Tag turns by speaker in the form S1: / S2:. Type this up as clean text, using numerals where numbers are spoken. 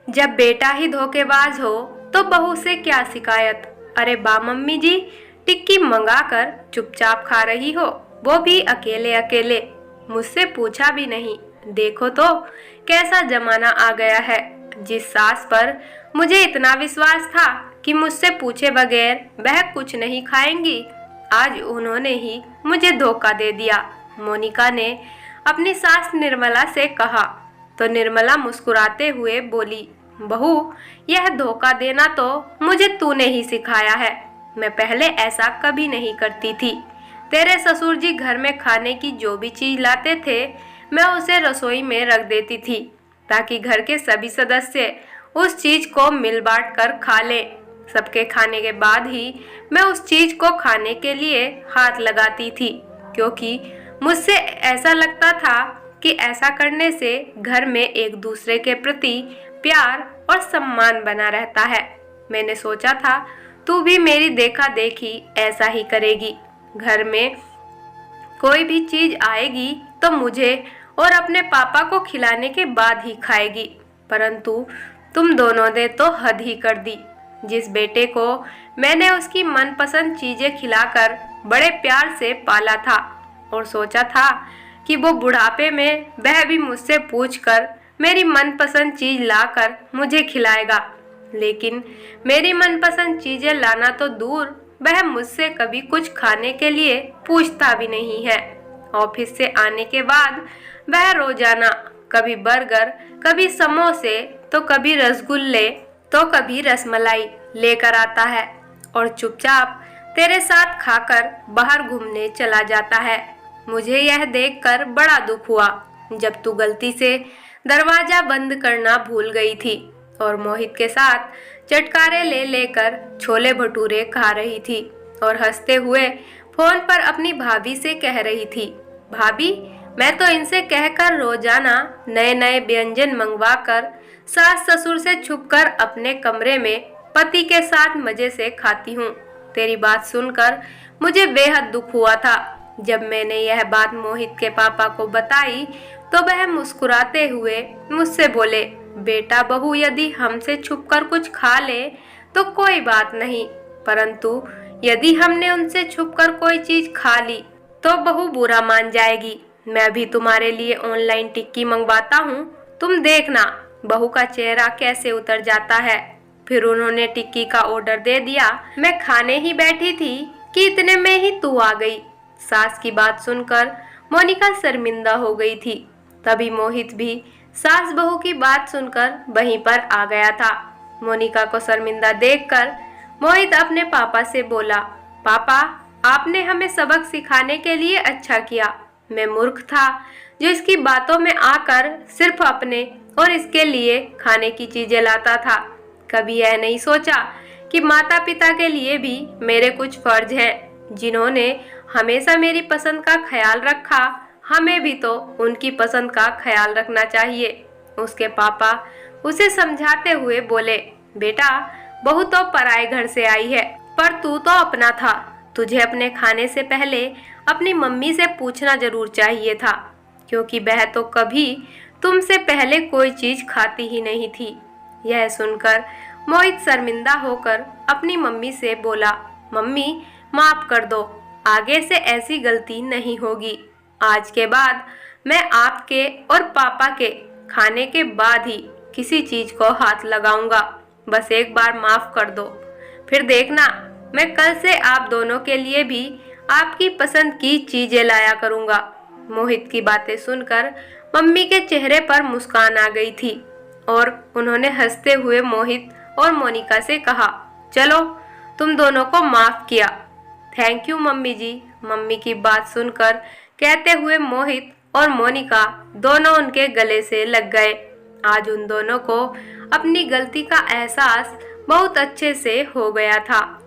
S1: जब बेटा ही धोखेबाज हो तो बहू से क्या शिकायत। अरे बा मम्मी जी, टिक्की मंगा कर चुपचाप खा रही हो, वो भी अकेले अकेले, मुझसे पूछा भी नहीं। देखो तो कैसा जमाना आ गया है। जिस सास पर मुझे इतना विश्वास था कि मुझसे पूछे बगैर वह कुछ नहीं खाएंगी, आज उन्होंने ही मुझे धोखा दे दिया। मोनिका ने अपनी सास निर्मला से कहा तो निर्मला मुस्कुराते हुए बोली, बहू, यह धोखा देना तो मुझे तूने ही सिखाया है। मैं पहले ऐसा कभी नहीं करती थी। तेरे ससुर जी घर में खाने की जो भी चीज लाते थे मैं उसे रसोई में रख देती थी ताकि घर के सभी सदस्य उस चीज को मिल बांट कर खा लें। सबके खाने के बाद ही मैं उस चीज को खाने के लिए हाथ लगाती थी, क्योंकि मुझसे ऐसा लगता था कि ऐसा करने से घर में एक दूसरे के प्रति प्यार और सम्मान बना रहता है। मैंने सोचा था तू भी मेरी देखा देखी ऐसा ही करेगी। घर में कोई भी चीज आएगी तो मुझे और अपने पापा को खिलाने के बाद ही खाएगी, परंतु तुम दोनों ने तो हद ही कर दी। जिस बेटे को मैंने उसकी मनपसंद चीजें खिलाकर बड़े प्यार से पाला था और सोचा था कि वो बुढ़ापे में वह भी मुझसे पूछकर मेरी मनपसंद चीज लाकर मुझे खिलाएगा, लेकिन मेरी मनपसंद चीजें लाना तो दूर, वह मुझसे कभी कुछ खाने के लिए पूछता भी नहीं है। ऑफिस से आने के बाद वह रोजाना कभी बर्गर, कभी समोसे, तो कभी रसगुल्ले, तो कभी रसमलाई लेकर आता है और चुपचाप तेरे साथ खाकर बाहर घूमने चला जाता है। मुझे यह देखकर बड़ा दुख हुआ जब तू गलती से दरवाजा बंद करना भूल गई थी और मोहित के साथ चटकारे ले लेकर छोले भटूरे खा रही थी और हंसते हुए फोन पर अपनी भाभी से कह रही थी, भाभी, मैं तो इनसे कहकर रोजाना नए नए व्यंजन मंगवा कर सास ससुर से छुपकर अपने कमरे में पति के साथ मजे से खाती हूँ। तेरी बात सुनकर मुझे बेहद दुख हुआ था। जब मैंने यह बात मोहित के पापा को बताई तो वह मुस्कुराते हुए मुझसे बोले, बेटा, बहू यदि हमसे छुपकर कुछ खा ले तो कोई बात नहीं, परंतु यदि हमने उनसे छुपकर कोई चीज खा ली तो बहू बुरा मान जाएगी। मैं भी तुम्हारे लिए ऑनलाइन टिक्की मंगवाता हूँ, तुम देखना बहू का चेहरा कैसे उतर जाता है। फिर उन्होंने टिक्की का ऑर्डर दे दिया। मैं खाने ही बैठी थी कि इतने में ही तू आ गई। सास की बात सुनकर मोनिका शर्मिंदा हो गई थी। तभी मोहित भी सास बहू की बात सुनकर वहीं पर आ गया था। मोनिका को शर्मिंदा देखकर मोहित अपने पापा से बोला, पापा, आपने हमें सबक सिखाने के लिए अच्छा किया। मैं मूर्ख था जो इसकी बातों में आकर सिर्फ अपने और इसके लिए खाने की चीजें लाता था। कभी यह नहीं सोचा कि माता पिता के लिए भी मेरे कुछ फर्ज हैं, जिन्होंने हमेशा मेरी पसंद का ख्याल रखा, हमें भी तो उनकी पसंद का ख्याल रखना चाहिए। उसके पापा उसे समझाते हुए बोले, बेटा, बहू तो पराए घर से आई है, पर तू तो अपना था। तुझे अपने खाने से पहले अपनी मम्मी से पूछना जरूर चाहिए था, क्योंकि वह तो कभी तुमसे पहले कोई चीज खाती ही नहीं थी। यह सुनकर मोहित शर्मिंदा होकर अपनी मम्मी से बोला, मम्मी, माफ कर दो, आगे से ऐसी गलती नहीं होगी। आज के बाद मैं आपके और पापा के खाने के बाद ही किसी चीज को हाथ लगाऊंगा। बस एक बार माफ कर दो, फिर देखना मैं कल से आप दोनों के लिए भी आपकी पसंद की चीजें लाया करूंगा। मोहित की बातें सुनकर मम्मी के चेहरे पर मुस्कान आ गई थी और उन्होंने हंसते हुए मोहित और मोनिका से कहा, चलो, तुम दोनों को माफ किया। Thank you mummy ji. Mummy की बात सुनकर कहते हुए मोहित और मोनिका दोनों उनके गले से लग गए। आज उन दोनों को अपनी गलती का एहसास बहुत अच्छे से हो गया था।